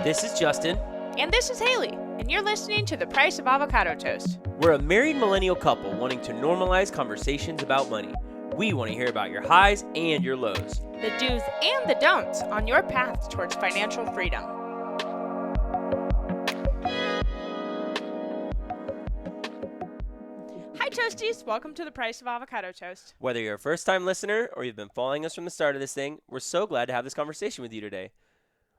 This is Justin. And this is Haley, and you're listening to The Price of Avocado Toast. We're a married millennial couple wanting to normalize conversations about money. We want to hear about your highs and your lows, The do's and the don'ts on your path towards financial freedom. Hi Toasties, welcome to The Price of Avocado Toast. Whether you're a first-time listener or you've been following us from the start of this thing, we're so glad to have this conversation with you today.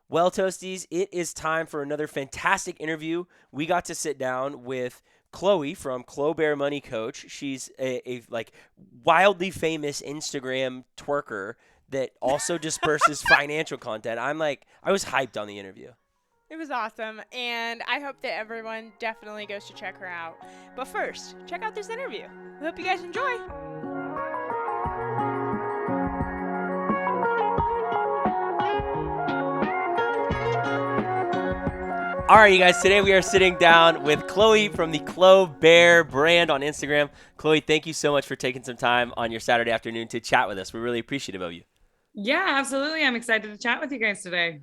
Well, Toasties, it is time for another fantastic interview. We got to sit down with Chloé from Clo Bare Money Coach. She's a wildly famous Instagram twerker that also disperses financial content. I was hyped on the interview. It was awesome, and I hope that everyone definitely goes to check her out. But first, check out this interview. We hope you guys enjoy. All right, you guys, today we are sitting down with Chloé from the Clo Bare brand on Instagram. Chloé, thank you so much for taking some time on your Saturday afternoon to chat with us. We're really appreciative of you. Yeah, absolutely. I'm excited to chat with you guys today.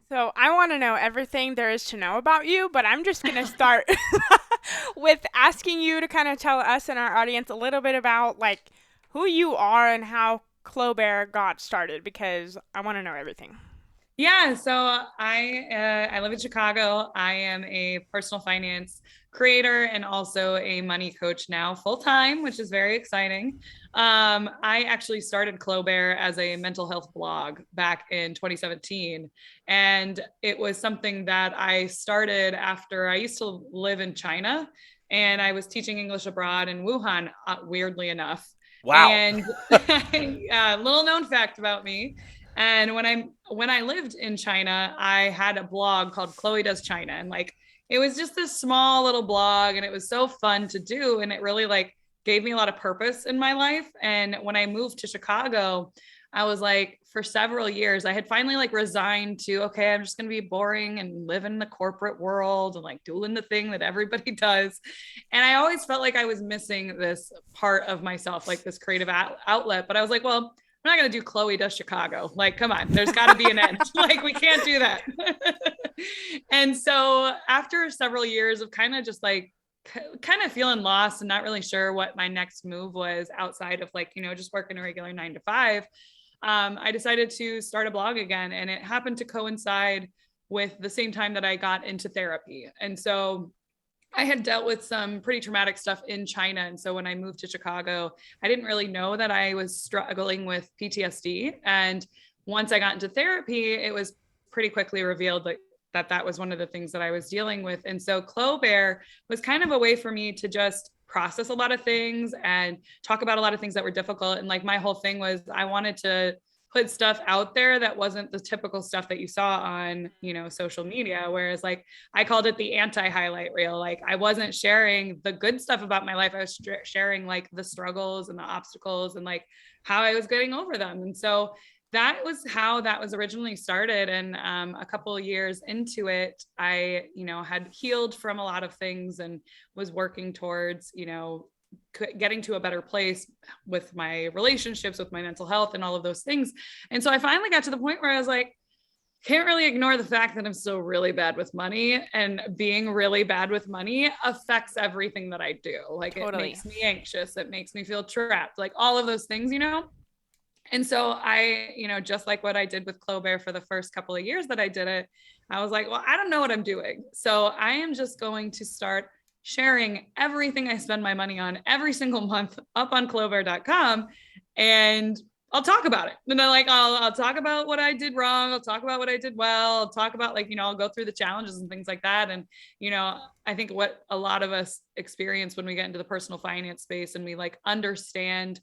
So I want to know everything there is to know about you, but I'm just going to start with asking you to kind of tell us and our audience a little bit about who you are and how Clo Bare got started, because I want to know everything. Yeah, so I live in Chicago. I am a personal finance creator and also a money coach now full time, which is very exciting. I actually started Clo Bare as a mental health blog back in 2017. And it was something that I started after I used to live in China and I was teaching English abroad in Wuhan, weirdly enough. Wow. And little known fact about me. And when I lived in China, I had a blog called Chloé Does China. And it was just this small little blog and it was so fun to do. And it really gave me a lot of purpose in my life. And when I moved to Chicago, I was for several years, I had finally resigned to, okay, I'm just going to be boring and live in the corporate world and doing the thing that everybody does. And I always felt like I was missing this part of myself, this creative outlet. But I was well, I'm not going to do Chloé Does Chicago. Come on, there's got to be an end. We can't do that. And so after several years of kind of just kind of feeling lost and not really sure what my next move was outside of just working a regular 9 to 5, I decided to start a blog again. And it happened to coincide with the same time that I got into therapy. And so I had dealt with some pretty traumatic stuff in China. And so when I moved to Chicago, I didn't really know that I was struggling with PTSD. And once I got into therapy, it was pretty quickly revealed that was one of the things that I was dealing with. And so Clo Bare was kind of a way for me to just process a lot of things and talk about a lot of things that were difficult. And my whole thing was I wanted to put stuff out there that wasn't the typical stuff that you saw on, social media. Whereas I called it the anti-highlight reel. I wasn't sharing the good stuff about my life. I was sharing the struggles and the obstacles and how I was getting over them. And so that was how that was originally started. And a couple of years into it, I, had healed from a lot of things and was working towards, getting to a better place with my relationships, with my mental health and all of those things. And so I finally got to the point where I was can't really ignore the fact that I'm still really bad with money, and being really bad with money affects everything that I do. Totally. It makes me anxious. It makes me feel trapped, all of those things, And so I, just like what I did with Clo Bare for the first couple of years that I did it, I was well, I don't know what I'm doing. So I am just going to start sharing everything I spend my money on every single month up on clobare.com, and I'll talk about it. And then I'll talk about what I did wrong. I'll talk about what I did well. I'll talk about I'll go through the challenges and things like that. And, I think what a lot of us experience when we get into the personal finance space and we understand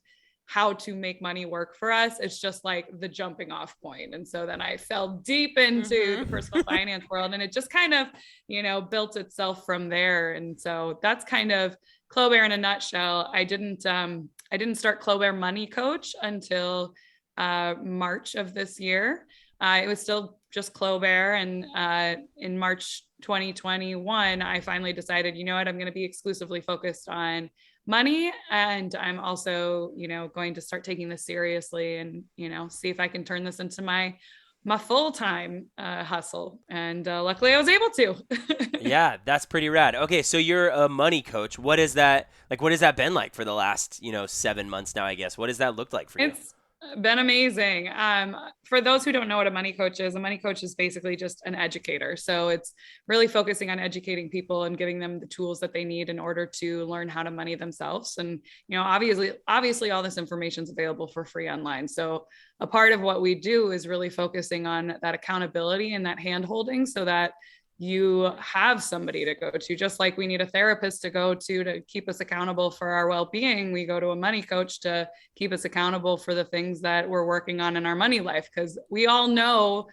how to make money work for us, it's just the jumping off point. And so then I fell deep into the personal finance world, and it just kind of, built itself from there. And so that's kind of Clo Bare in a nutshell. I didn't start Clo Bare Money Coach until March of this year. It was still just Clo Bare. And in March 2021, I finally decided, you know what, I'm going to be exclusively focused on money. And I'm also, going to start taking this seriously and, see if I can turn this into my my full-time hustle. And luckily I was able to. Yeah, that's pretty rad. Okay, so you're a money coach. What is that like? What has that been like for the last 7 months now? I guess. What does that look like for you? It's been amazing. For those who don't know what a money coach is basically just an educator. So it's really focusing on educating people and giving them the tools that they need in order to learn how to money themselves. And obviously, all this information is available for free online. So a part of what we do is really focusing on that accountability and that hand holding, so that you have somebody to go to. Just like we need a therapist to go to keep us accountable for our well-being, we go to a money coach to keep us accountable for the things that we're working on in our money life, because we all know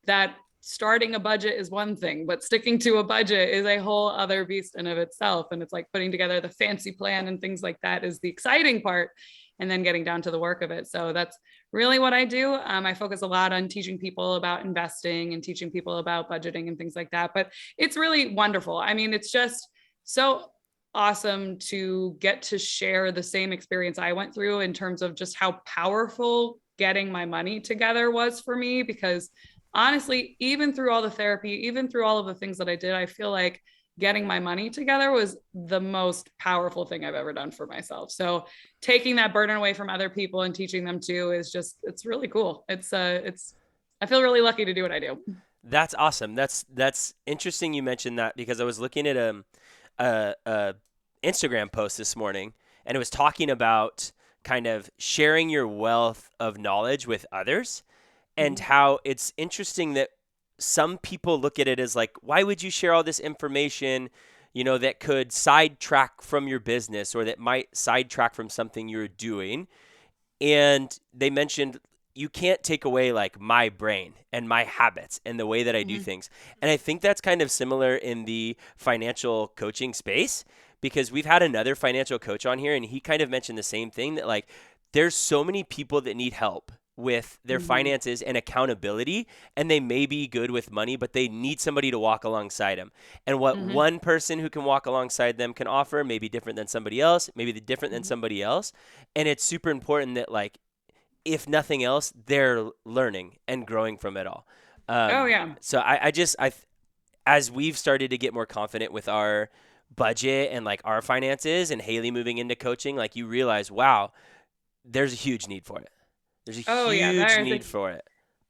that starting a budget is one thing, but sticking to a budget is a whole other beast in of itself. And it's like putting together the fancy plan and things like that is the exciting part, and then getting down to the work of it. So that's really what I do. I focus a lot on teaching people about investing and teaching people about budgeting and things like that. But it's really wonderful. I mean, it's just so awesome to get to share the same experience I went through in terms of just how powerful getting my money together was for me. Because honestly, even through all the therapy, even through all of the things that I did, I feel like getting my money together was the most powerful thing I've ever done for myself. So taking that burden away from other people and teaching them too is just, it's really cool. I feel really lucky to do what I do. That's awesome. That's interesting. You mentioned that because I was looking at a Instagram post this morning, and it was talking about kind of sharing your wealth of knowledge with others, and how it's interesting that some people look at it as like, why would you share all this information, that could sidetrack from your business or that might sidetrack from something you're doing? And they mentioned you can't take away like my brain and my habits and the way that I do things. And I think that's kind of similar in the financial coaching space, because we've had another financial coach on here and he kind of mentioned the same thing, that like there's so many people that need help with their finances and accountability, and they may be good with money, but they need somebody to walk alongside them. And what one person who can walk alongside them can offer may be different than somebody else, maybe different than somebody else. And it's super important that, like, if nothing else, they're learning and growing from it all. Oh yeah. So as we've started to get more confident with our budget and like our finances, and Haley moving into coaching, like you realize, wow, there's a huge need for it. There's a huge need for it.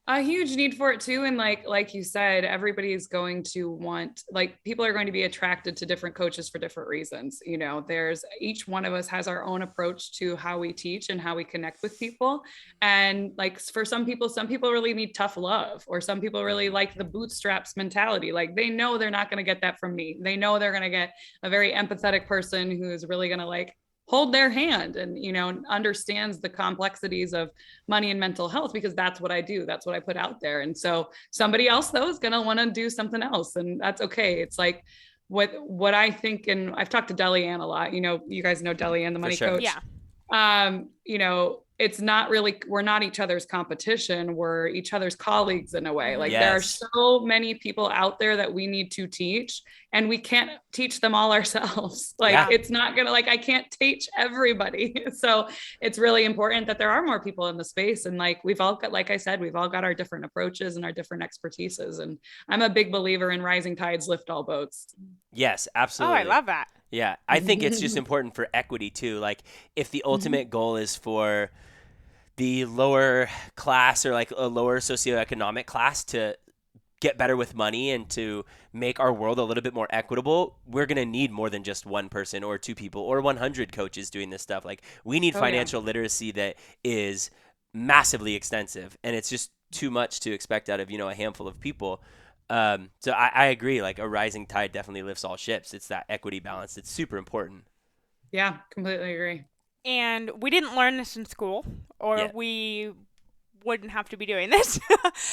A huge need for it too. And like you said, everybody is going to want, like, people are going to be attracted to different coaches for different reasons. There's each one of us has our own approach to how we teach and how we connect with people. And like for some people really need tough love, or some people really like the bootstraps mentality. Like they know they're not going to get that from me. They know they're going to get a very empathetic person who is really going to like hold their hand and, understands the complexities of money and mental health, because that's what I do. That's what I put out there. And so somebody else though is going to want to do something else, and that's okay. It's like what I think, and I've talked to Deli Ann a lot, you guys know Deli Ann, the money coach. Yeah. It's not really, we're not each other's competition. We're each other's colleagues in a way. Like there are Yes. so many people out there that we need to teach, and we can't teach them all ourselves. Like it's not gonna, like, I can't teach everybody. So it's really important that there are more people in the space. And like, we've all got, like I said, we've all got our different approaches and our different expertises. And I'm a big believer in rising tides lift all boats. Yes, Oh, absolutely. I love that. Yeah, I think it's just important for equity too. Like if the ultimate goal is for the lower class or like a lower socioeconomic class to get better with money and to make our world a little bit more equitable, we're going to need more than just one person or two people or 100 coaches doing this stuff. Like we need financial literacy that is massively extensive, and it's just too much to expect out of, a handful of people. So I agree. Like a rising tide definitely lifts all ships. It's that equity balance. It's super important. Yeah, completely agree. And we didn't learn this in school, or Yeah. we wouldn't have to be doing this.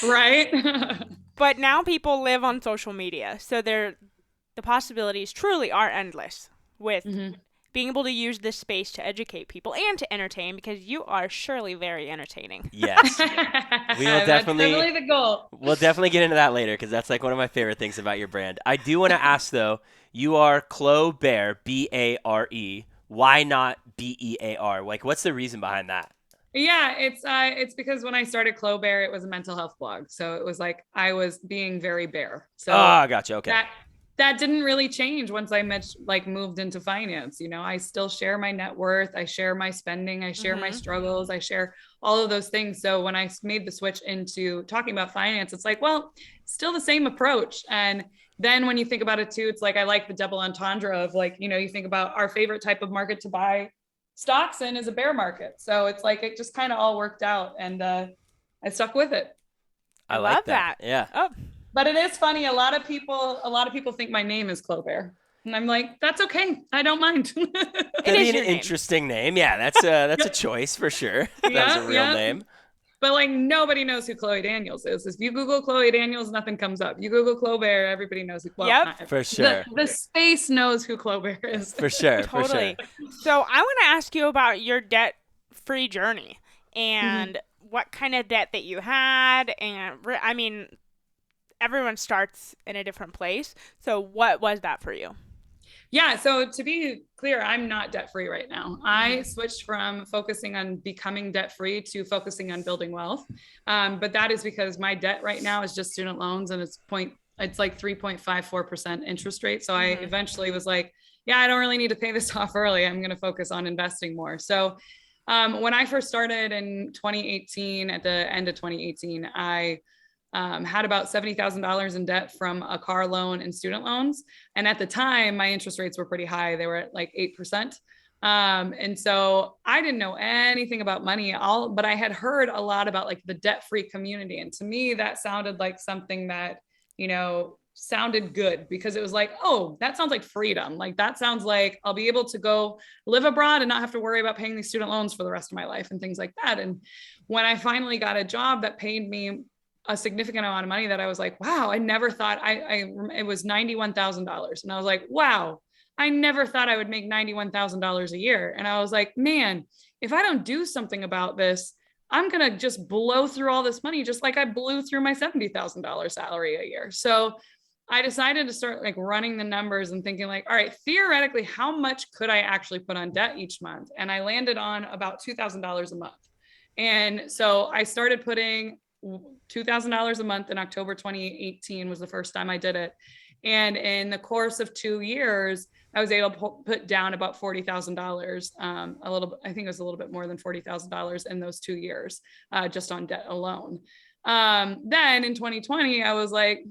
Right. But now people live on social media, so the possibilities truly are endless with being able to use this space to educate people and to entertain, because you are surely very entertaining. Yes. We will That's definitely the goal. We'll definitely get into that later, because that's like one of my favorite things about your brand. I do want to ask though, you are Clo Bare, Bare. Why not Bear? Like, what's the reason behind that? Yeah, it's because when I started Clo Bare, it was a mental health blog. So it was like I was being very bare. So Ah, gotcha. Okay. that didn't really change once I moved into finance. You know, I still share my net worth, I share my spending, I share my Mm-hmm. struggles, I share all of those things. So when I made the switch into talking about finance, it's like, well, still the same approach. And then when you think about it too, it's like I like the double entendre of like, you know, you think about our favorite type of market to buy stocks in is a bear market. So it's like it just kind of all worked out, and I stuck with it. I I like love that. that. Yeah. Oh, But it is funny. A lot of people think my name is Clo Bare, and I'm like, that's okay. I don't mind. it That'd be is an your name. interesting name. Yeah, that's a Yep. choice for sure. If that was a Yeah, real yeah. name. But like nobody knows who Chloé Daniels is. If you Google Chloé Daniels, nothing comes up. You Google Clo Bare, everybody knows who. Well, Yep, not For the sure. the space knows who Clo Bare is. For sure. For sure. totally. So I want to ask you about your debt-free journey and what kind of debt that you had, and I mean, everyone starts in a different place. So what was that for you? Yeah, so to be clear, I'm not debt free right now. I Mm-hmm. switched from focusing on becoming debt free to focusing on building wealth. But that is because my debt right now is just student loans, and it's like 3.54% interest rate. So I Mm-hmm. eventually was like, yeah, I don't really need to pay this off early. I'm going to focus on investing more. So when I first started in 2018, at the end of 2018, I had about $70,000 in debt from a car loan and student loans. And at the time, my interest rates were pretty high. They were at like 8%. And so I didn't know anything about money, but I had heard a lot about like the debt-free community. And to me, that sounded like something that, sounded good, because it was like, oh, that sounds like freedom. Like that sounds like I'll be able to go live abroad and not have to worry about paying these student loans for the rest of my life and things like that. And when I finally got a job that paid me a significant amount of money, that I was like, wow, I never thought it was $91,000. And I was like, wow, I never thought I would make $91,000 a year. And I was like, man, if I don't do something about this, I'm going to just blow through all this money, just like I blew through my $70,000 salary a year. So I decided to start like running the numbers and thinking like, all right, theoretically, how much could I actually put on debt each month? And I landed on about $2,000 a month. And so I started putting $2,000 a month in October 2018 was the first time I did it. And in the course of 2 years, I was able to put down about $40,000, a little, I think it was a little bit more than $40,000 in those 2 years, just on debt alone. Then in 2020, I was like,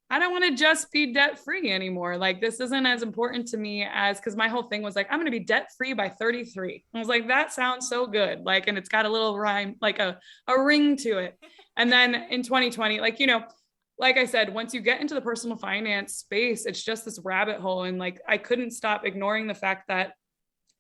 I don't want to just be debt free anymore. Like this isn't as important to me as, because my whole thing was like, I'm going to be debt free by 33. I was like, that sounds so good. Like, and it's got a little rhyme, like a ring to it. And then in 2020, like, like I said, once you get into the personal finance space, it's just this rabbit hole. And like, I couldn't stop ignoring the fact that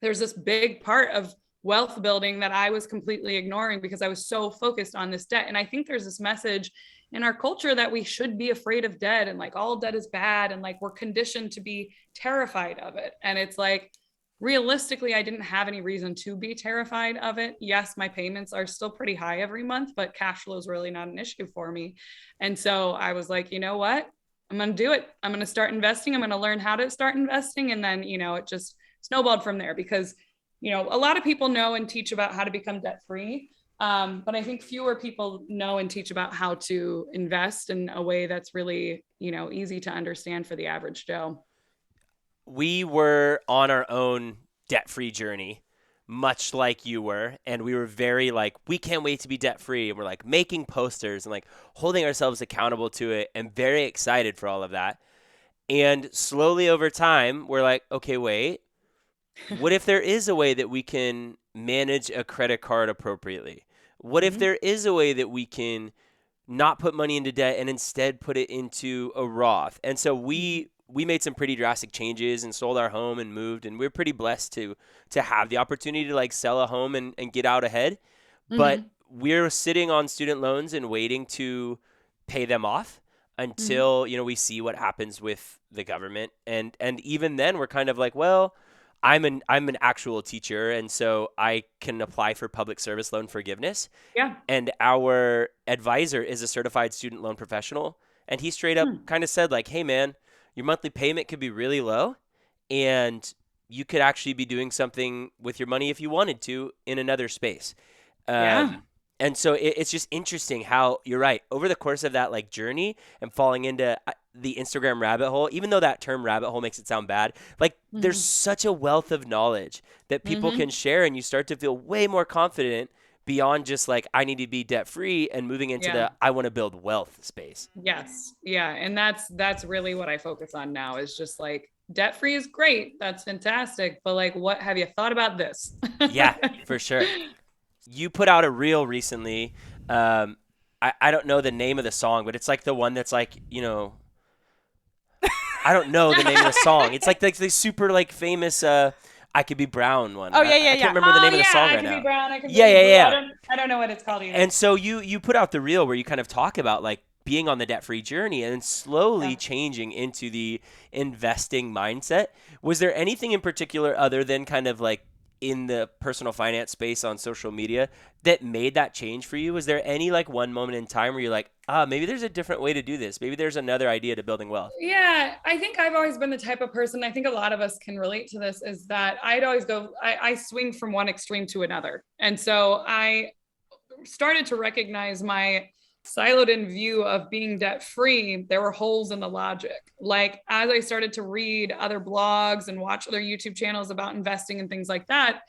there's this big part of wealth building that I was completely ignoring because I was so focused on this debt. And I think there's this message in our culture that we should be afraid of debt, and like all debt is bad, and like we're conditioned to be terrified of it. And it's like, realistically, I didn't have any reason to be terrified of it. Yes, my payments are still pretty high every month, but cash flow is really not an issue for me. And so I was like, you know what? I'm going to do it. I'm going to start investing. I'm going to learn how to start investing. And then, it just snowballed from there, because, a lot of people know and teach about how to become debt free. But I think fewer people know and teach about how to invest in a way that's really, easy to understand for the average Joe. We were on our own debt-free journey, much like you were, and we were very like, we can't wait to be debt-free, and we're like making posters and like holding ourselves accountable to it, and very excited for all of that. And slowly over time, we're like, okay, wait, what if there is a way that we can manage a credit card appropriately? What if there is a way that we can not put money into debt and instead put it into a Roth? And so we made some pretty drastic changes and sold our home and moved, and we're pretty blessed to have the opportunity to like sell a home and get out ahead. But Mm-hmm. we're sitting on student loans and waiting to pay them off Mm-hmm. until we see what happens with the government. And even then we're kind of like, well, I'm an actual teacher, and so I can apply for public service loan forgiveness. Yeah. And our advisor is a certified student loan professional, and he straight up kind of said like, hey man, your monthly payment could be really low, and you could actually be doing something with your money if you wanted to in another space. Yeah. And so it's just interesting how you're right. Over the course of that like journey and falling into the Instagram rabbit hole, even though that term rabbit hole makes it sound bad, like there's Mm-hmm. such a wealth of knowledge that people Mm-hmm. can share, and you start to feel way more confident beyond just like I need to be debt free and moving into Yeah. the I want to build wealth space. Yes. Yeah. And that's really what I focus on now is just like debt free is great. That's fantastic. But like, what have you thought about this? Yeah, for sure. You put out a reel recently. Um, I don't know the name of the song, but it's like the one that's like, I don't know the name of the song. It's like the super like famous I Could Be Brown one. Oh, yeah, yeah, I yeah. can't remember the name of the yeah, song I right can be now. brown. I can Yeah, be yeah, blue. yeah. I don't know what it's called either. And so you put out the reel where you kind of talk about like being on the debt-free journey and then slowly Yeah. changing into the investing mindset. Was there anything in particular other than kind of like in the personal finance space on social media that made that change for you? Was there any like one moment in time where you're like, maybe there's a different way to do this. Maybe there's another idea to building wealth. Yeah, I think I've always been the type of person, I think a lot of us can relate to this, is that I'd always I swing from one extreme to another. And so I started to recognize my siloed in view of being debt free, there were holes in the logic. Like as I started to read other blogs and watch other YouTube channels about investing and things like that,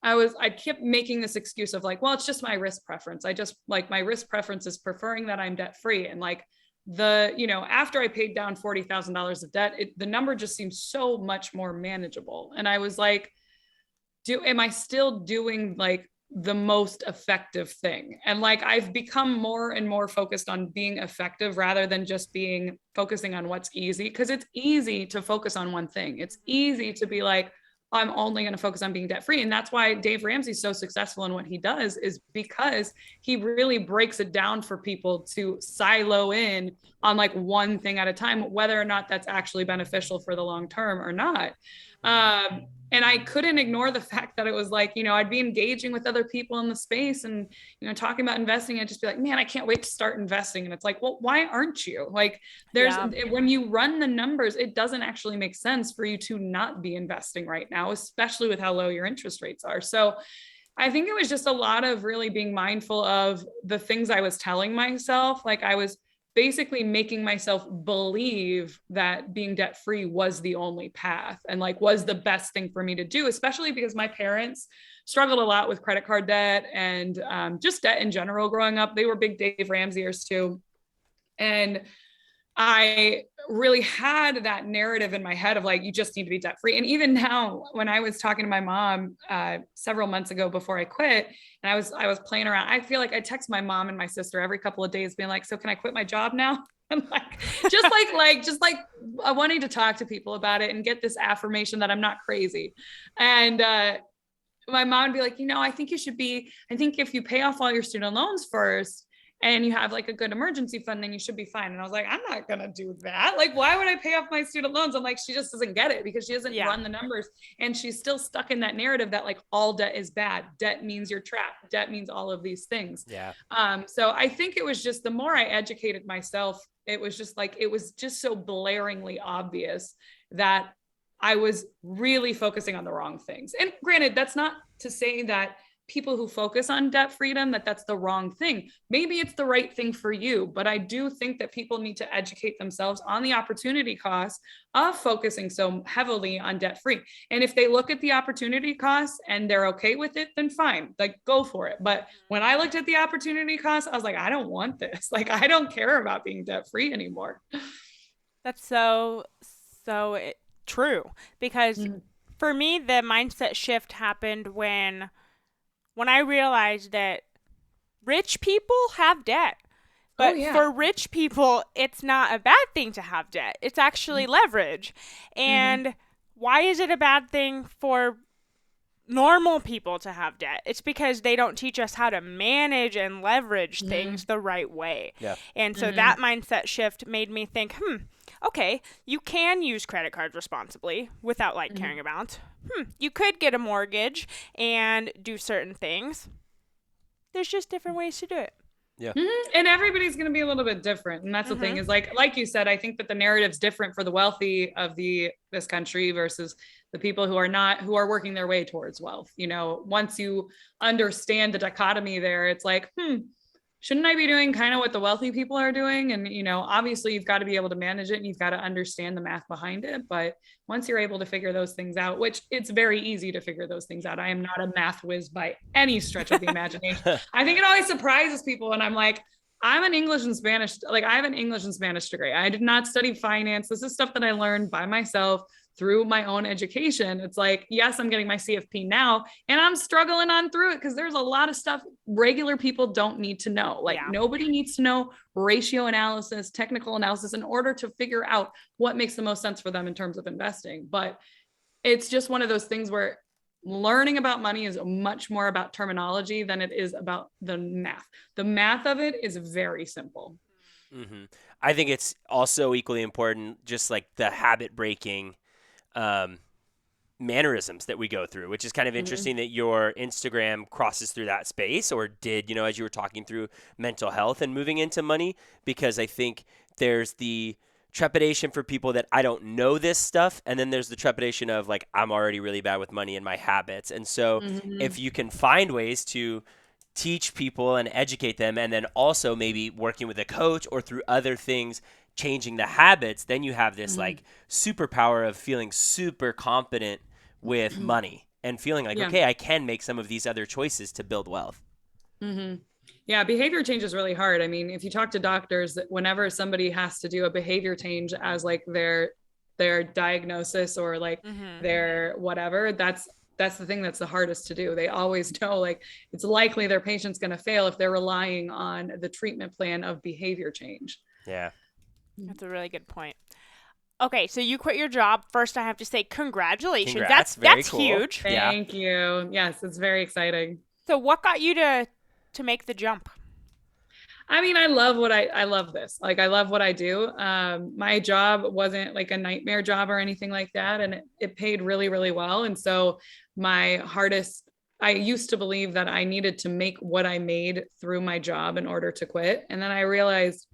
I kept making this excuse of like, well, it's just my risk preference. I just like my risk preference is preferring that I'm debt free. And like after I paid down $40,000 of debt, the number just seemed so much more manageable. And I was like, am I still doing like the most effective thing? And like I've become more and more focused on being effective rather than just focusing on what's easy, because it's easy to focus on one thing. It's easy to be like, I'm only going to focus on being debt free. And that's why Dave Ramsey's so successful in what he does, is because he really breaks it down for people to silo in on like one thing at a time, whether or not that's actually beneficial for the long term or not. And I couldn't ignore the fact that it was like, I'd be engaging with other people in the space and, talking about investing and just be like, man, I can't wait to start investing. And it's like, well, why aren't you? Like when you run the numbers, it doesn't actually make sense for you to not be investing right now, especially with how low your interest rates are. So I think it was just a lot of really being mindful of the things I was telling myself. Like I was basically making myself believe that being debt free was the only path and like was the best thing for me to do, especially because my parents struggled a lot with credit card debt and just debt in general growing up. They were big Dave Ramseyers too. And I really had that narrative in my head of like, you just need to be debt free. And even now, when I was talking to my mom several months ago before I quit, and I was playing around, I feel like I text my mom and my sister every couple of days being like, so can I quit my job now? And like, just like wanting to talk to people about it and get this affirmation that I'm not crazy. And my mom would be like, I think if you pay off all your student loans first, and you have like a good emergency fund, then you should be fine. And I was like, I'm not going to do that. Like, why would I pay off my student loans? I'm like, she just doesn't get it because she doesn't run the numbers. And she's still stuck in that narrative that like all debt is bad. Debt means you're trapped. Debt means all of these things. Yeah. So I think it was just the more I educated myself, it was just so blaringly obvious that I was really focusing on the wrong things. And granted, that's not to say that people who focus on debt freedom, that's the wrong thing. Maybe it's the right thing for you, but I do think that people need to educate themselves on the opportunity costs of focusing so heavily on debt free. And if they look at the opportunity costs and they're okay with it, then fine, like go for it. But when I looked at the opportunity costs, I was like, I don't want this. Like, I don't care about being debt free anymore. That's so true, because for me, the mindset shift happened when I realized that rich people have debt. But for rich people, it's not a bad thing to have debt. It's actually leverage. And why is it a bad thing for normal people to have debt? It's because they don't teach us how to manage and leverage things the right way. Yeah. And so that mindset shift made me think, okay, you can use credit cards responsibly without like caring about. You could get a mortgage and do certain things. There's just different ways to do it. Yeah. And everybody's going to be a little bit different. And that's the thing is like you said, I think that the narrative's different for the wealthy of this country versus the people who are working their way towards wealth. You know, once you understand the dichotomy there, it's like, shouldn't I be doing kind of what the wealthy people are doing? And, you know, obviously you've got to be able to manage it and you've got to understand the math behind it. But once you're able to figure those things out, which it's very easy to figure those things out. I am not a math whiz by any stretch of the imagination. I think it always surprises people when I'm like, I'm an English and Spanish, like I have an English and Spanish degree. I did not study finance. This is stuff that I learned by myself through my own education. It's like, yes, I'm getting my CFP now and I'm struggling on through it because there's a lot of stuff regular people don't need to know. Like nobody needs to know ratio analysis, technical analysis in order to figure out what makes the most sense for them in terms of investing. But it's just one of those things where learning about money is much more about terminology than it is about the math. The math of it is very simple. Mm-hmm. I think it's also equally important, just like the habit breaking mannerisms that we go through, which is kind of interesting that your Instagram crosses through that space, or did, you know, as you were talking through mental health and moving into money, because I think there's the trepidation for people that I don't know this stuff, and then there's the trepidation of like, I'm already really bad with money and my habits. And so if you can find ways to teach people and educate them, and then also maybe working with a coach or through other things, changing the habits, then you have this like superpower of feeling super confident with money and feeling like, okay, I can make some of these other choices to build wealth. Yeah, behavior change is really hard. I mean, if you talk to doctors, whenever somebody has to do a behavior change as like their diagnosis or like their whatever, that's the thing that's the hardest to do. They always know like it's likely their patient's going to fail if they're relying on the treatment plan of behavior change. Yeah. That's a really good point. Okay, so you quit your job. First, I have to say congratulations. Congrats. That's cool. huge. Thank you. Yes, it's very exciting. So what got you to make the jump? I mean, I love this. Like, I love what I do. My job wasn't like a nightmare job or anything like that. And it paid really, really well. And so I used to believe that I needed to make what I made through my job in order to quit. And then I realized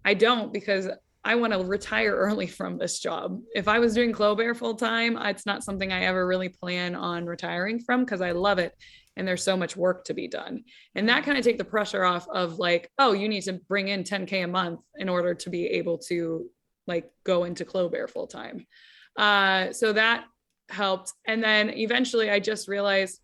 I don't, because I want to retire early from this job. If I was doing Clo Bare full time, it's not something I ever really plan on retiring from because I love it. And there's so much work to be done. And that kind of take the pressure off of like, oh, you need to bring in 10K a month in order to be able to like go into Clo Bare full time. So that helped. And then eventually I just realized,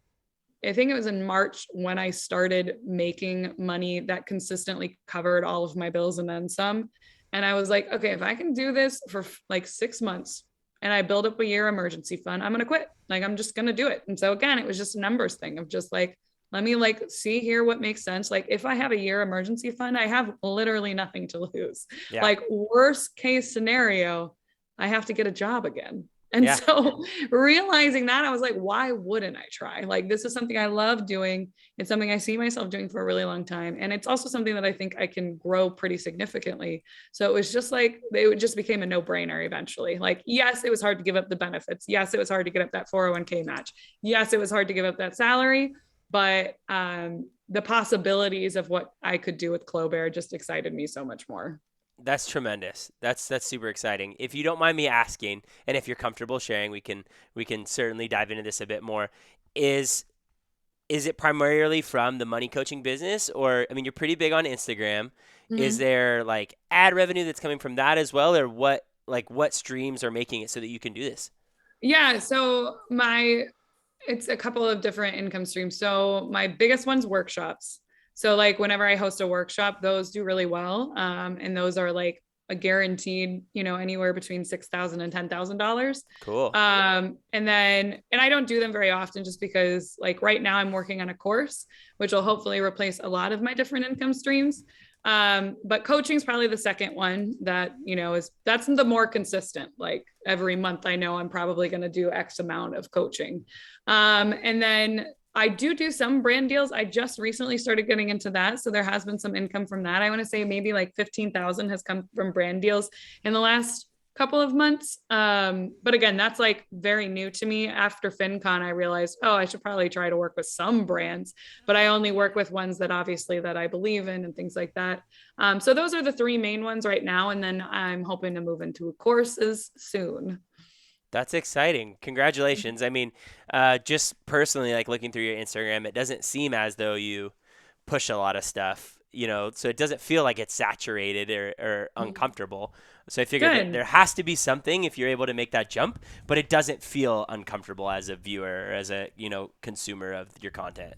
I think it was in March when I started making money that consistently covered all of my bills and then some. And I was like, okay, if I can do this for like 6 months and I build up a year emergency fund, I'm going to quit. Like, I'm just going to do it. And so again, it was just a numbers thing of just like, let me like see here what makes sense. Like if I have a year emergency fund, I have literally nothing to lose. Yeah. Like worst case scenario, I have to get a job again. And so realizing that, I was like, why wouldn't I try? Like, this is something I love doing. It's something I see myself doing for a really long time. And it's also something that I think I can grow pretty significantly. So it was just like, it just became a no-brainer eventually. Like, yes, it was hard to give up the benefits. Yes, it was hard to get up that 401k match. Yes, it was hard to give up that salary. But the possibilities of what I could do with Clo Bare just excited me so much more. That's tremendous. That's super exciting. If you don't mind me asking, and if you're comfortable sharing, we can certainly dive into this a bit more. Is it primarily from the money coaching business, or I mean, you're pretty big on Instagram. Is there like ad revenue that's coming from that as well, or what streams are making it so that you can do this? Yeah, so it's a couple of different income streams. So my biggest one's workshops. So like whenever I host a workshop, those do really well. And those are like a guaranteed, anywhere between $6,000 and $10,000. Cool. And I don't do them very often just because like right now I'm working on a course, which will hopefully replace a lot of my different income streams. But coaching is probably the second one that, that's the more consistent. Like every month I know I'm probably going to do X amount of coaching. And then I do some brand deals. I just recently started getting into that. So there has been some income from that. I want to say maybe like 15,000 has come from brand deals in the last couple of months. But again, that's like very new to me. After FinCon, I realized, oh, I should probably try to work with some brands, but I only work with ones that obviously that I believe in and things like that. So those are the three main ones right now. And then I'm hoping to move into courses soon. That's exciting. Congratulations. I mean, just personally, like looking through your Instagram, it doesn't seem as though you push a lot of stuff, so it doesn't feel like it's saturated or uncomfortable. So I figured that Good. there has to be something if you're able to make that jump, but it doesn't feel uncomfortable as a viewer or as a, consumer of your content.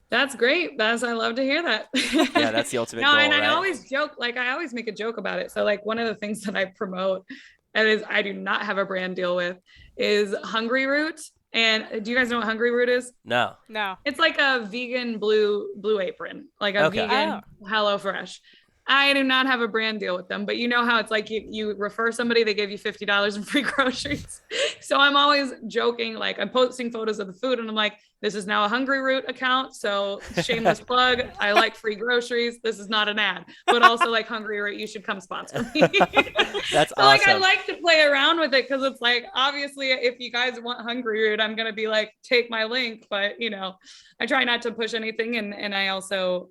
That's great. I love to hear that. Yeah, that's the ultimate No, goal, and I right? always joke, like I always make a joke about it. So like one of the things that I promote and is I do not have a brand deal with is Hungry Root. And do you guys know what Hungry Root is? No. No. It's like a vegan blue apron, like a Okay. vegan HelloFresh. I do not have a brand deal with them, but you know how it's like you refer somebody, they give you $50 in free groceries. So I'm always joking, like I'm posting photos of the food and I'm like, this is now a Hungry Root account. So shameless plug. I like free groceries. This is not an ad, but also like Hungry Root, you should come sponsor me. That's So like I awesome. like to play around with it because it's like obviously if you guys want Hungry Root, I'm gonna be like, take my link, but I try not to push anything and I also,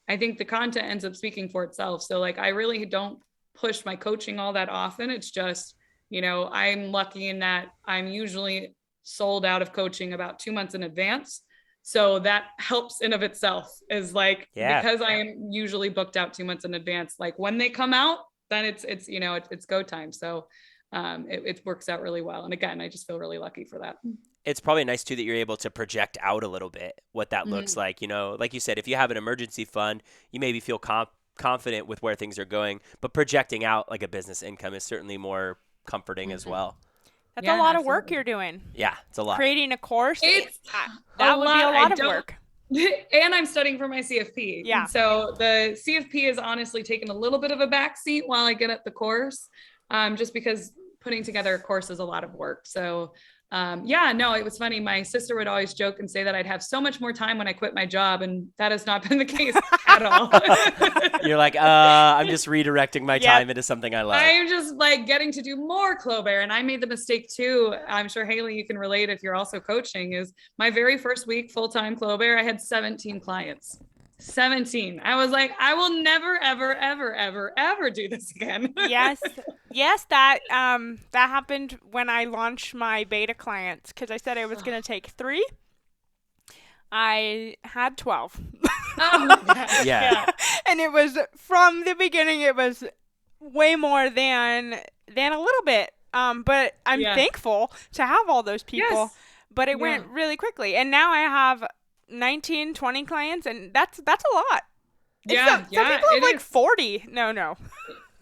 I think the content ends up speaking for itself. So like I really don't push my coaching all that often. It's just, I'm lucky in that I'm usually sold out of coaching about 2 months in advance. So that helps in of itself is like, Yeah. because I am usually booked out 2 months in advance, like when they come out, then it's go time. So it works out really well. And again, I just feel really lucky for that. It's probably nice too that you're able to project out a little bit what that looks like. Like you said, if you have an emergency fund, you maybe feel confident with where things are going, but projecting out like a business income is certainly more comforting as well. That's Yeah, a lot of work absolutely. you're doing. Yeah, it's a lot. Creating a course, It's that a would be a lot. lot I of don't- work. And I'm studying for my CFP. Yeah. And so the CFP is honestly taking a little bit of a backseat while I get at the course, just because putting together a course is a lot of work. So it was funny. My sister would always joke and say that I'd have so much more time when I quit my job. And that has not been the case at all. You're like, I'm just redirecting my time into something I love. I'm just like getting to do more Clo Bare. And I made the mistake too. I'm sure Haley, you can relate if you're also coaching, is my very first week full-time Clo Bare, I had 17 clients. 17. I was like, I will never, ever, ever, ever, ever do this again. Yes, that happened when I launched my beta clients because I said I was going to take 3. I had 12. Yeah. And it was from the beginning. It was way more than a little bit. But I'm thankful to have all those people. Yes. But it went really quickly, and now I have 19, 20 clients, and that's a lot. Some people have like 40. No.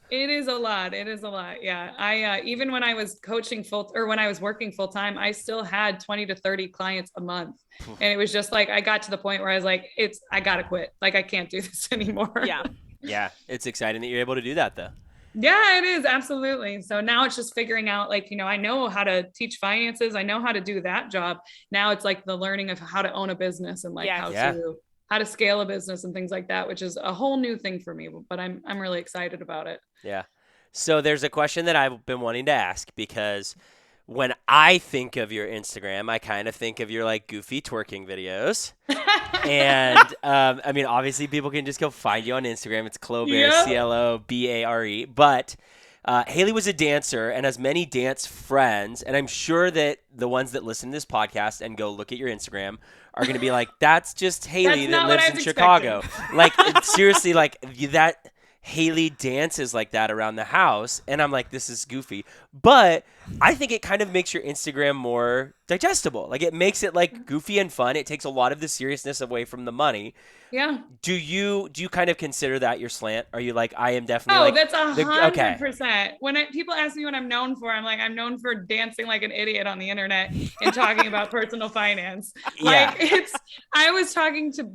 It is a lot. Yeah. I, even when I was coaching when I was working full time, I still had 20 to 30 clients a month. And it was just like, I got to the point where I was like, I got to quit. Like, I can't do this anymore. Yeah. Yeah. It's exciting that you're able to do that though. Yeah, it is. Absolutely. So now it's just figuring out, like, I know how to teach finances. I know how to do that job. Now it's like the learning of how to own a business and like how to scale a business and things like that, which is a whole new thing for me, but I'm really excited about it. Yeah. So there's a question that I've been wanting to ask because when I think of your Instagram, I kind of think of your like goofy twerking videos. And I mean, obviously people can just go find you on Instagram. It's Clo Bare, CLOBARE. But Haley was a dancer and has many dance friends. And I'm sure that the ones that listen to this podcast and go look at your Instagram are going to be like, that's just Haley that lives in Chicago. Like, seriously, like that Haley dances like that around the house. And I'm like, this is goofy. But I think it kind of makes your Instagram more digestible. Like, it makes it like goofy and fun. It takes a lot of the seriousness away from the money. Yeah. Do you kind of consider that your slant? Are you like, I am definitely that's 100%. When people ask me what I'm known for, I'm like, I'm known for dancing like an idiot on the internet and talking about personal finance. I was talking to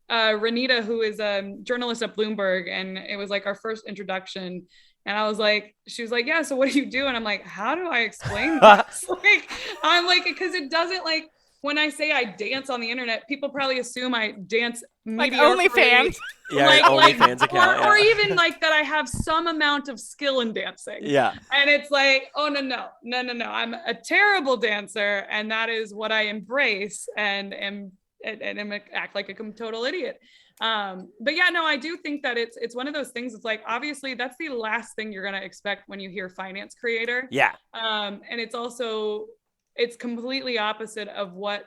Renita, who is a journalist at Bloomberg, and it was like our first introduction. And I was like, she was like, yeah, so what do you do? And I'm like, how do I explain this? I'm like, because it doesn't like, when I say I dance on the internet, people probably assume I dance Like mediocrely. OnlyFans. Yeah, like OnlyFans account. or even like that I have some amount of skill in dancing. Yeah. And it's like, oh no. I'm a terrible dancer, and that is what I embrace and act like a total idiot. But yeah, no, I do think that it's one of those things. It's like, obviously that's the last thing you're gonna expect when you hear finance creator. Yeah. And it's completely opposite of what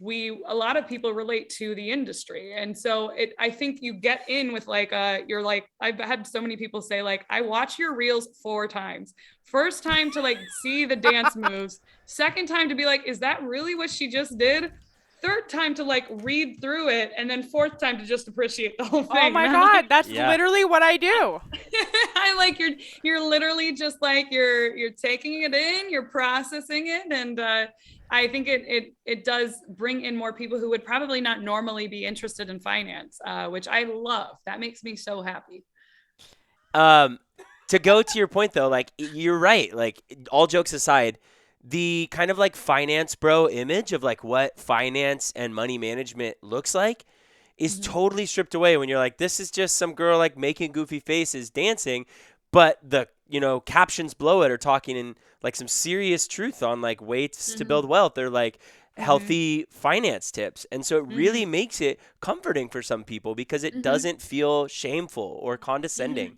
a lot of people relate to the industry. And so I think you get in with like, you're like, I've had so many people say like, I watch your reels 4 times. First time to like see the dance moves. Second time to be like, is that really what she just did? Third time to like read through it, and then fourth time to just appreciate the whole thing. Oh my God, like, that's literally what I do. I like you're literally just like you're taking it in, you're processing it, and I think it does bring in more people who would probably not normally be interested in finance, which I love. That makes me so happy. To go to your point though, like you're right. Like all jokes aside, the kind of like finance bro image of like what finance and money management looks like is totally stripped away when you're like, this is just some girl like making goofy faces dancing, but the captions below it are talking in like some serious truth on like ways to build wealth or like healthy finance tips. And so it really makes it comforting for some people because it doesn't feel shameful or condescending.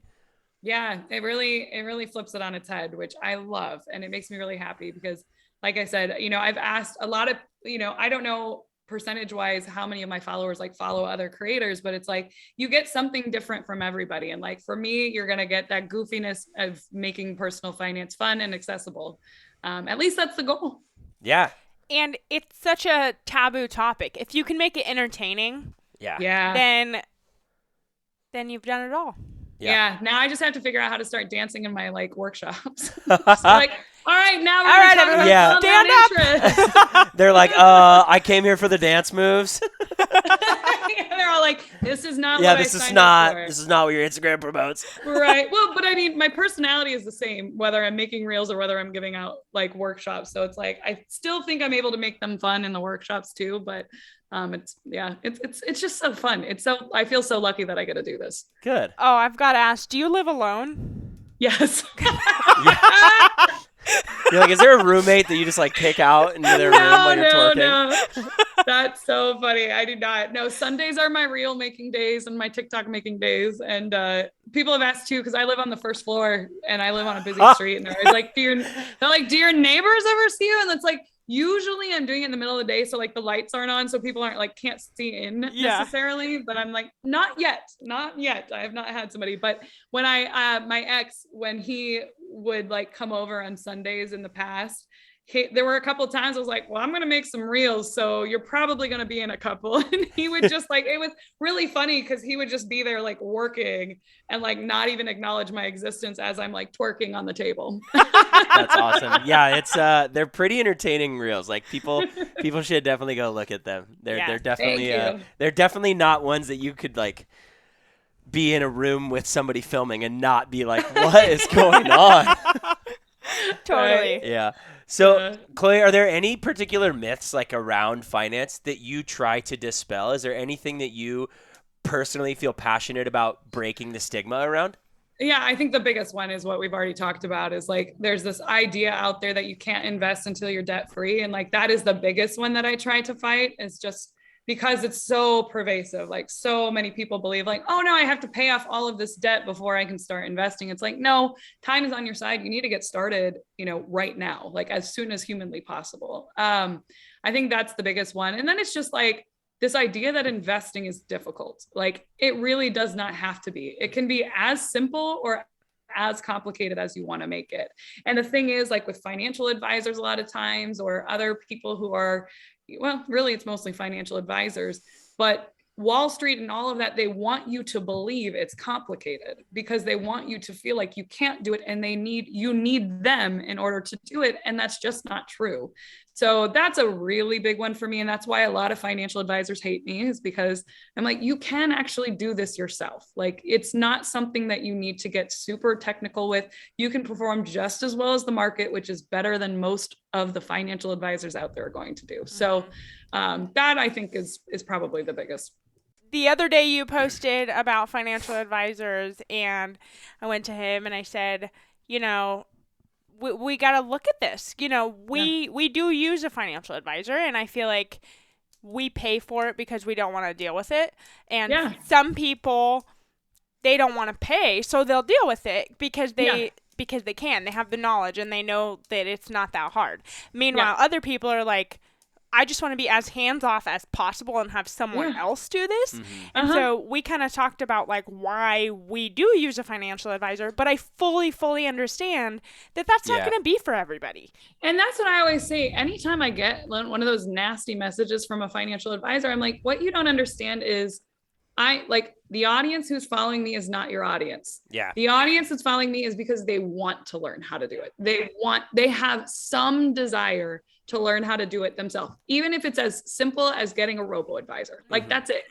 Yeah, it really flips it on its head, which I love. And it makes me really happy because, like I said, I've asked a lot of, I don't know percentage wise how many of my followers like follow other creators, but it's like you get something different from everybody. And like for me, you're going to get that goofiness of making personal finance fun and accessible. At least that's the goal. Yeah. And it's such a taboo topic. If you can make it entertaining, then you've done it all. Yeah. Now I just have to figure out how to start dancing in my like workshops. So like, all right, now we're all right, everyone, stand up. They're like, I came here for the dance moves. They're all like, this is not what I signed up for. This is not what your Instagram promotes. Right. Well, but I mean, my personality is the same, whether I'm making reels or whether I'm giving out like workshops. So it's like, I still think I'm able to make them fun in the workshops too, but it's just so fun. I feel so lucky that I get to do this. Good. Oh, I've got to ask, do you live alone? Yes. You're like, is there a roommate that you just like kick out into their room while you're twerking? No. That's so funny. I do not. No, Sundays are my reel making days and my TikTok making days. And people have asked too, because I live on the first floor and I live on a busy street. And they're always like, do your neighbors ever see you? And it's like, usually I'm doing it in the middle of the day. So like the lights aren't on. So people aren't like, can't see in necessarily, but I'm like, not yet. I have not had somebody, but when my ex, when he would like come over on Sundays in the past, there were a couple of times I was like, well, I'm going to make some reels. So you're probably going to be in a couple. And he would just like, it was really funny because he would just be there like working and like not even acknowledge my existence as I'm like twerking on the table. That's awesome. Yeah, it's they're pretty entertaining reels. Like people should definitely go look at them. They're definitely not ones that you could like be in a room with somebody filming and not be like, what is going on? Totally. Yeah. So, Chloe, are there any particular myths like around finance that you try to dispel? Is there anything that you personally feel passionate about breaking the stigma around? Yeah, I think the biggest one is what we've already talked about is like, there's this idea out there that you can't invest until you're debt free. And like, that is the biggest one that I try to fight, is just because it's so pervasive. Like so many people believe like, oh no, I have to pay off all of this debt before I can start investing. It's like, no, time is on your side. You need to get started, right now, like as soon as humanly possible. I think that's the biggest one. And then it's just like this idea that investing is difficult. Like it really does not have to be. It can be as simple or as complicated as you want to make it. And the thing is, like with financial advisors, a lot of times, or other people who are, well, really, it's mostly financial advisors, but Wall Street and all of that, they want you to believe it's complicated because they want you to feel like you can't do it and you need them in order to do it. And that's just not true. So that's a really big one for me. And that's why a lot of financial advisors hate me, is because I'm like, you can actually do this yourself. Like, it's not something that you need to get super technical with. You can perform just as well as the market, which is better than most of the financial advisors out there are going to do. So that I think is probably the biggest. The other day you posted about financial advisors, and I went to him and I said, you know, we got to look at this. You know, we do use a financial advisor, and I feel like we pay for it because we don't want to deal with it. And some people, they don't want to pay, so they'll deal with it because they can. They have the knowledge and they know that it's not that hard. Meanwhile, other people are like, I just want to be as hands off as possible and have someone else do this. And so we kind of talked about like why we do use a financial advisor, but I fully understand that that's not going to be for everybody. And that's what I always say. Anytime I get one of those nasty messages from a financial advisor, I'm like, what you don't understand is the audience who's following me is not your audience. Yeah. The audience that's following me is because they want to learn how to do it. They have some desire to learn how to do it themselves, even if it's as simple as getting a robo-advisor. Like, that's it.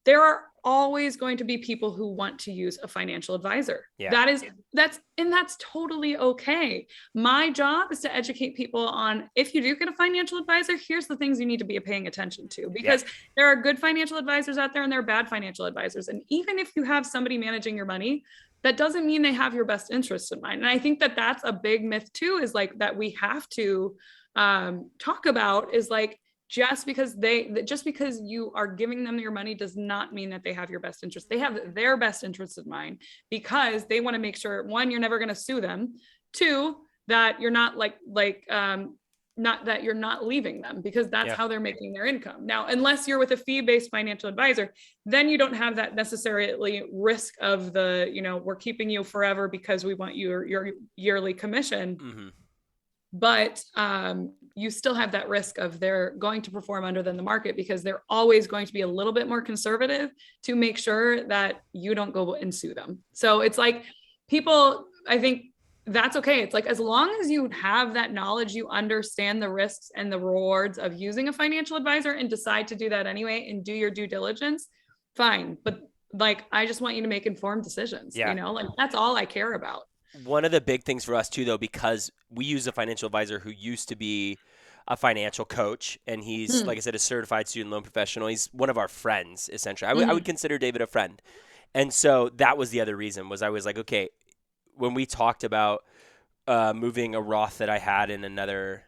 There are always going to be people who want to use a financial advisor. Yeah. That's totally okay. My job is to educate people on, if you do get a financial advisor, here's the things you need to be paying attention to, because there are good financial advisors out there and there are bad financial advisors. And even if you have somebody managing your money, that doesn't mean they have your best interests in mind. And I think that that's a big myth too, is like that we have to talk about, is like, just because you are giving them your money does not mean that they have your best interest. They have their best interests in mind, because they want to make sure, one, you're never going to sue them. Two, that you're not not that you're not leaving them, because that's how they're making their income. Now, unless you're with a fee-based financial advisor, then you don't have that necessarily risk of we're keeping you forever because we want your yearly commission. But you still have that risk of they're going to perform under than the market, because they're always going to be a little bit more conservative to make sure that you don't go and sue them. So it's like, people, I think that's okay. It's like, as long as you have that knowledge, you understand the risks and the rewards of using a financial advisor and decide to do that anyway and do your due diligence, fine. But like, I just want you to make informed decisions, like, that's all I care about. One of the big things for us too, though, because we use a financial advisor who used to be a financial coach, and he's, like I said, a certified student loan professional. He's one of our friends, essentially. I would consider David a friend. And so that was the other reason, was I was like, okay, when we talked about moving a Roth that I had in another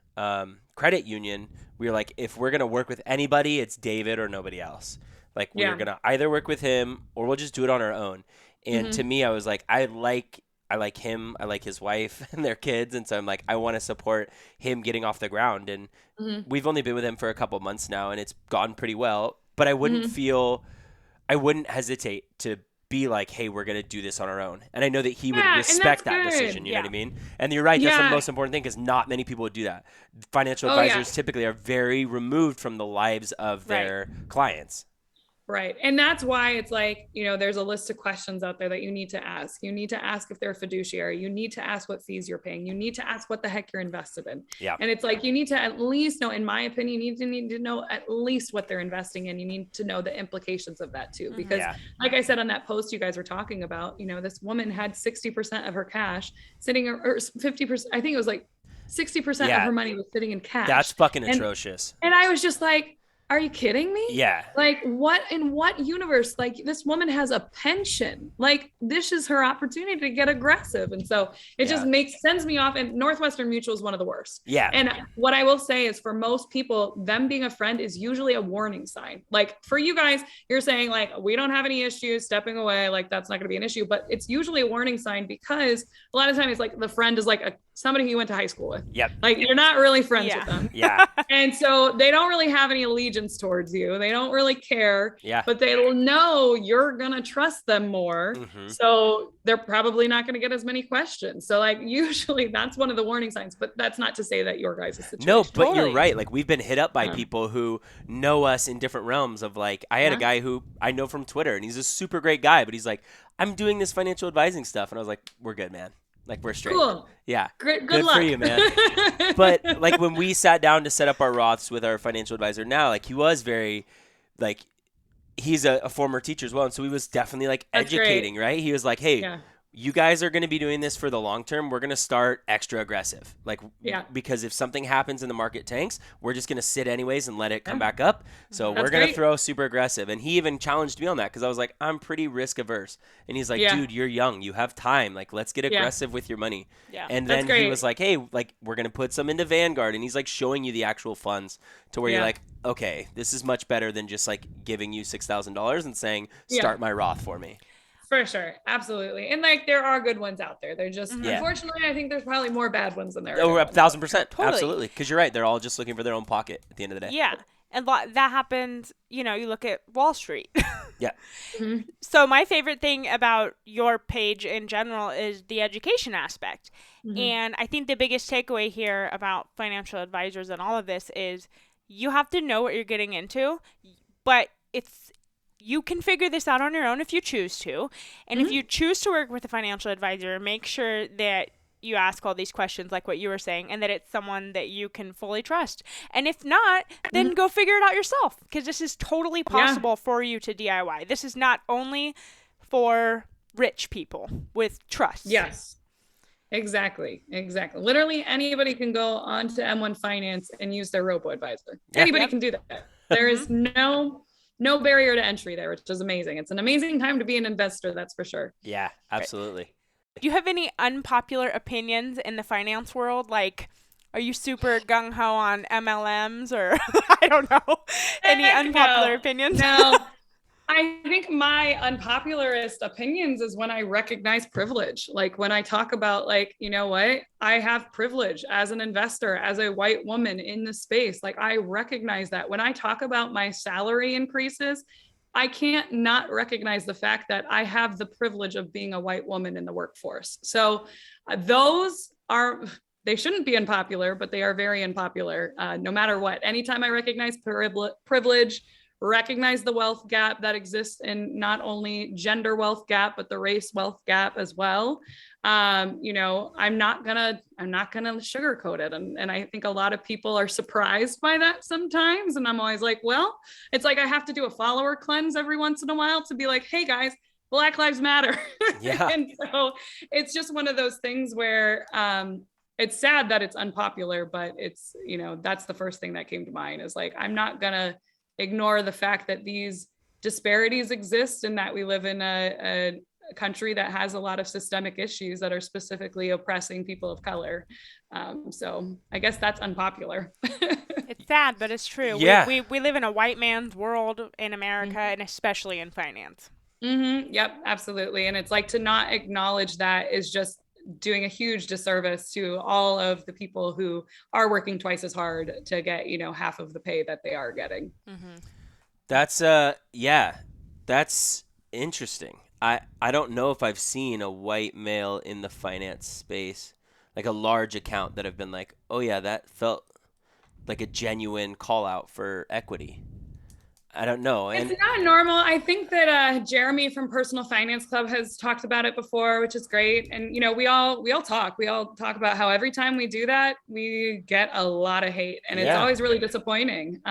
credit union, we were like, if we're going to work with anybody, it's David or nobody else. Like, we're going to either work with him or we'll just do it on our own. And to me, I was like, I like him, I like his wife and their kids, and so I'm like, I want to support him getting off the ground. And we've only been with him for a couple months now, and it's gone pretty well. But I wouldn't hesitate to be like, hey, we're going to do this on our own. And I know that he would respect that decision, you know what I mean? And you're right, that's the most important thing, because not many people would do that. Financial advisors typically are very removed from the lives of their clients. Right. And that's why it's like, there's a list of questions out there that you need to ask. You need to ask if they're a fiduciary. You need to ask what fees you're paying. You need to ask what the heck you're invested in. Yeah. And it's like, you need to at least know, in my opinion, you need to know at least what they're investing in. You need to know the implications of that too. Because like I said, on that post you guys were talking about, this woman had 60% of her cash sitting, or 50%, I think it was like 60% of her money was sitting in cash. That's fucking atrocious. And I was just like, are you kidding me? Yeah. Like, in what universe? Like, this woman has a pension. Like, this is her opportunity to get aggressive. And so it just sends me off. And Northwestern Mutual is one of the worst. Yeah. And what I will say is, for most people, them being a friend is usually a warning sign. Like, for you guys, you're saying like, we don't have any issues, stepping away. Like, that's not going to be an issue. But it's usually a warning sign, because a lot of times it's like the friend is like somebody who you went to high school with. Yep. Like, you're not really friends with them. Yeah. And so they don't really have any allegiance towards you. They don't really care. Yeah. But they'll know you're going to trust them more. So they're probably not going to get as many questions. So like, usually that's one of the warning signs, but that's not to say that your guys' situation. No, but you're right. Like, we've been hit up by people who know us in different realms of like, I had a guy who I know from Twitter, and he's a super great guy, but he's like, I'm doing this financial advising stuff. And I was like, we're good, man. Like we're straight. Cool. Yeah. Great. Good Good luck. for you, man. But like when we sat down to set up our Roths with our financial advisor now, like he was very like he's a former teacher as well, and so he was definitely like That's educating, great. right? He was like, "Hey, Yeah. you guys are going to be doing this for the long term. We're going to start extra aggressive, like Yeah. because if something happens and the market tanks, we're just going to sit anyways and let it come Yeah. back up. So we're That's going to great. throw super aggressive." And he even challenged me on that because I was like, "I'm pretty risk averse," and he's like, Yeah. "Dude, you're young. You have time. Like, let's get Yeah. aggressive with your money." Yeah. And That's then he great. was like, "Hey, like we're going to put some into Vanguard," and he's like showing you the actual funds to where you're Yeah. like, "Okay, this is much better than just like giving you $6,000 and saying Yeah. start my Roth for me." For sure. Absolutely. And like there are good ones out there. They're just Yeah. unfortunately I think there's probably more bad ones than there are Oh, good ones. 1,000%. Totally. Absolutely. Because you're right. They're all just looking for their own pocket at the end of the day. Yeah. And that happens, you look at Wall Street. Yeah. Mhm. So my favorite thing about your page in general is the education aspect. Mhm. And I think the biggest takeaway here about financial advisors and all of this is you have to know what you're getting into, but you can figure this out on your own if you choose to. And if you choose to work with a financial advisor, make sure that you ask all these questions like what you were saying and that it's someone that you can fully trust. And if not, then go figure it out yourself because this is totally possible for you to DIY. This is not only for rich people with trust. Yes. Exactly. Literally anybody can go on to M1 Finance and use their robo-advisor. Yeah. Anybody can do that. There is no barrier to entry there, which is amazing. It's an amazing time to be an investor, that's for sure. Yeah, absolutely. Do you have any unpopular opinions in the finance world? Like, are you super gung-ho on MLMs or I don't know. Any unpopular opinions? No. I think my unpopularist opinions is when I recognize privilege. Like when I talk about like, you know what, I have privilege as an investor, as a white woman in the space. Like I recognize that when I talk about my salary increases, I can't not recognize the fact that I have the privilege of being a white woman in the workforce. So they shouldn't be unpopular, but they are very unpopular no matter what. Anytime I recognize privilege, recognize the wealth gap that exists in not only gender wealth gap, but the race wealth gap as well. I'm not gonna sugarcoat it. And I think a lot of people are surprised by that sometimes. And I'm always like, well, it's like I have to do a follower cleanse every once in a while to be like, hey guys, Black Lives Matter. Yeah. And so it's just one of those things where it's sad that it's unpopular, but it's, that's the first thing that came to mind is like, I'm not gonna ignore the fact that these disparities exist and that we live in a country that has a lot of systemic issues that are specifically oppressing people of color. So I guess that's unpopular. It's sad, but it's true. Yeah. We live in a white man's world in America and especially in finance. Mm-hmm. Yep, absolutely. And it's like to not acknowledge that is just doing a huge disservice to all of the people who are working twice as hard to get, half of the pay that they are getting. Mm-hmm. That's interesting. I don't know if I've seen a white male in the finance space, like a large account that have been like, oh yeah, that felt like a genuine call out for equity. I don't know. It's not normal. I think that Jeremy from Personal Finance Club has talked about it before, which is great. And we all talk. We all talk about how every time we do that, we get a lot of hate, and it's always really disappointing.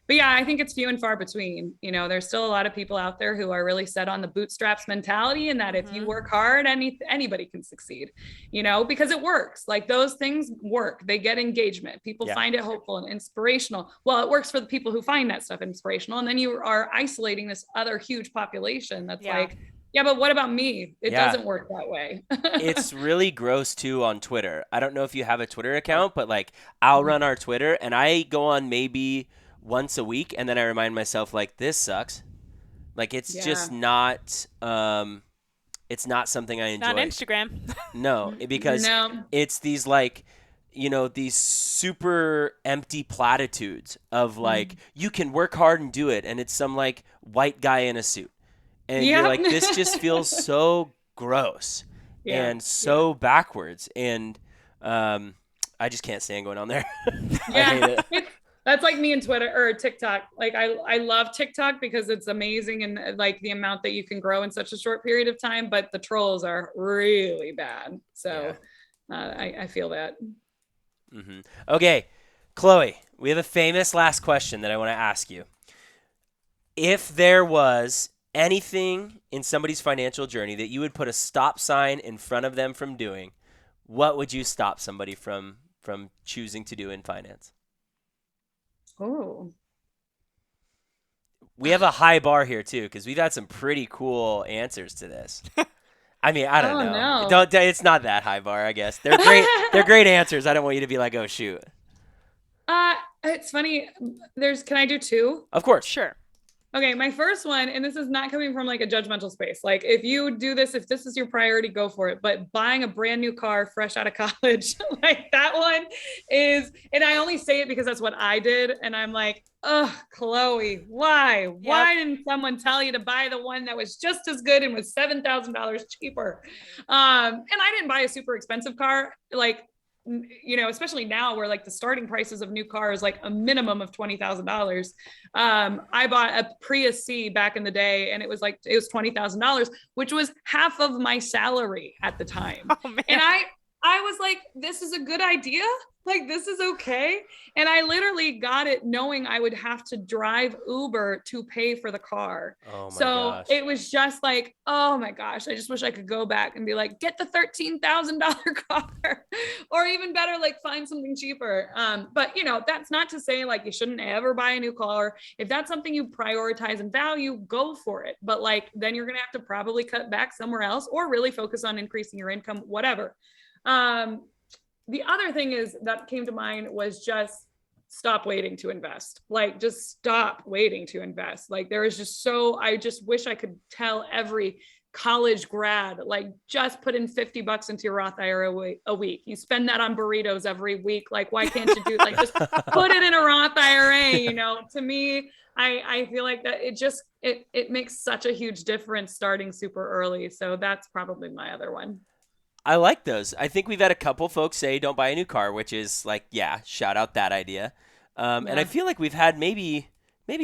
But yeah, I think it's few and far between. There's still a lot of people out there who are really set on the bootstraps mentality, and that if you work hard, anybody can succeed. Because it works. Like those things work. They get engagement. People find it hopeful and inspirational. Well, it works for the people who find that stuff inspirational. And then you are isolating this other huge population that's like, yeah, but what about me? It doesn't work that way. It's really gross too on Twitter. I don't know if you have a Twitter account, but like I'll run our Twitter and I go on maybe once a week and then I remind myself like this sucks. Like it's just not it's not something I enjoy. Not Instagram. No, because it's these like these super empty platitudes of like, you can work hard and do it. And it's some like white guy in a suit. And you're like, this just feels so gross and so backwards. And I just can't stand going on there. I hate it. That's like me and Twitter or TikTok. Like I love TikTok because it's amazing and like the amount that you can grow in such a short period of time, but the trolls are really bad. So I feel that. Mm-hmm. Okay, Chloe, we have a famous last question that I want to ask you. If there was anything in somebody's financial journey that you would put a stop sign in front of them from doing, what would you stop somebody from choosing to do in finance? Oh, We have a high bar here too, because we've had some pretty cool answers to this. I mean, I don't oh know. no. It's not that high bar, I guess. They're great. They're great answers. I don't want you to be like, oh shoot. It's funny. Can I do two? Of course. Sure. Okay, my first one, and this is not coming from like a judgmental space. Like if you do this, if this is your priority, go for it. But buying a brand new car fresh out of college, like that one is, and I only say it because that's what I did. And I'm like, oh, Chloe, why? Yep. Why didn't someone tell you to buy the one that was just as good and was $7,000 cheaper? And I didn't buy a super expensive car. Like, you know, especially now where like the starting prices of new cars, like a minimum of $20,000. I bought a Prius C back in the day and it was $20,000, which was half of my salary at the time. Oh, man. And I was like, this is a good idea. Like, this is okay. And I literally got it knowing I would have to drive Uber to pay for the car. Oh my so gosh. it was just like, oh my gosh, I just wish I could go back and be like, get the $13,000 car or even better, like find something cheaper. But you know, that's not to say like you shouldn't ever buy a new car. If that's something you prioritize and value, go for it. But like, then you're going to have to probably cut back somewhere else or really focus on increasing your income, whatever. The other thing is that came to mind was just stop waiting to invest. Like just stop waiting to invest. Like there is just I just wish I could tell every college grad, like just put in $50 into your Roth IRA a week. You spend that on burritos every week. Like, why can't you do like, just put it in a Roth IRA, you know? To me, I feel like that it makes such a huge difference starting super early. So that's probably my other one. I like those. I think we've had a couple folks say don't buy a new car, which is like, yeah, shout out that idea. And I feel like we've had maybe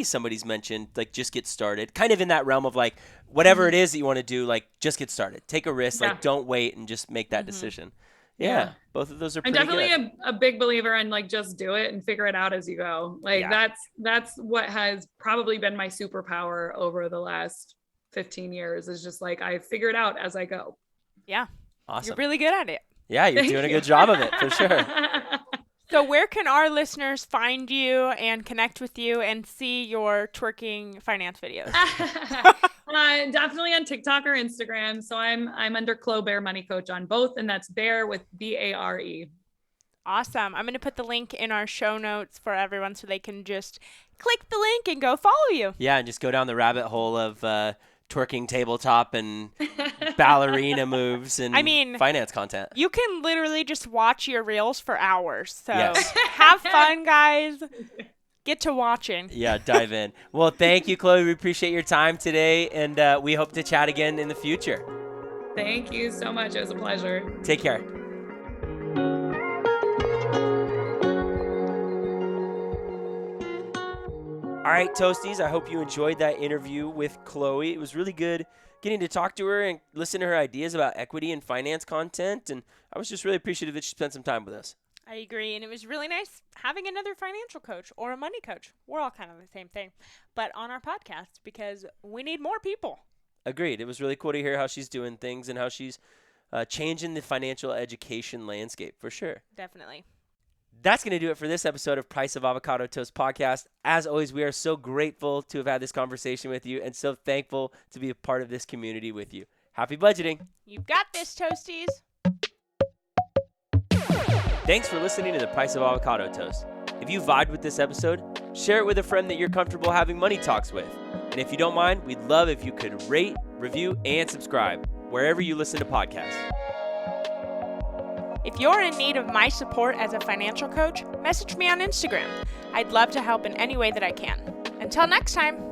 somebody's mentioned like just get started, kind of in that realm of like whatever it is that you want to do, like just get started, take a risk, like don't wait and just make that decision. Yeah, both of those are pretty I'm definitely good. a big believer in like just do it and figure it out as you go. Like that's what has probably been my superpower over the last 15 years is just like I figure it out as I go. Yeah. Awesome. You're really good at it. Yeah, you're doing a good job of it for sure. So where can our listeners find you and connect with you and see your twerking finance videos? Definitely on TikTok or Instagram. So I'm under Clo Bare Money Coach on both, and that's Bare with BARE. Awesome. I'm going to put the link in our show notes for everyone so they can just click the link and go follow you. Yeah, and just go down the rabbit hole of twerking tabletop and ballerina moves and finance content. You can literally just watch your reels for hours. So yes. Have fun, guys. Get to watching. Yeah, dive in. Well, thank you, Chloe. We appreciate your time today, and we hope to chat again in the future. Thank you so much. It was a pleasure. Take care. All right, Toasties, I hope you enjoyed that interview with Chloe. It was really good getting to talk to her and listen to her ideas about equity and finance content, and I was just really appreciative that she spent some time with us. I agree, and it was really nice having another financial coach or a money coach. We're all kind of the same thing, but on our podcast because we need more people. Agreed. It was really cool to hear how she's doing things and how she's changing the financial education landscape, for sure. Definitely. That's going to do it for this episode of Price of Avocado Toast podcast. As always, we are so grateful to have had this conversation with you and so thankful to be a part of this community with you. Happy budgeting. You've got this, Toasties. Thanks for listening to the Price of Avocado Toast. If you vibed with this episode, share it with a friend that you're comfortable having money talks with. And if you don't mind, we'd love if you could rate, review, and subscribe wherever you listen to podcasts. If you're in need of my support as a financial coach, message me on Instagram. I'd love to help in any way that I can. Until next time.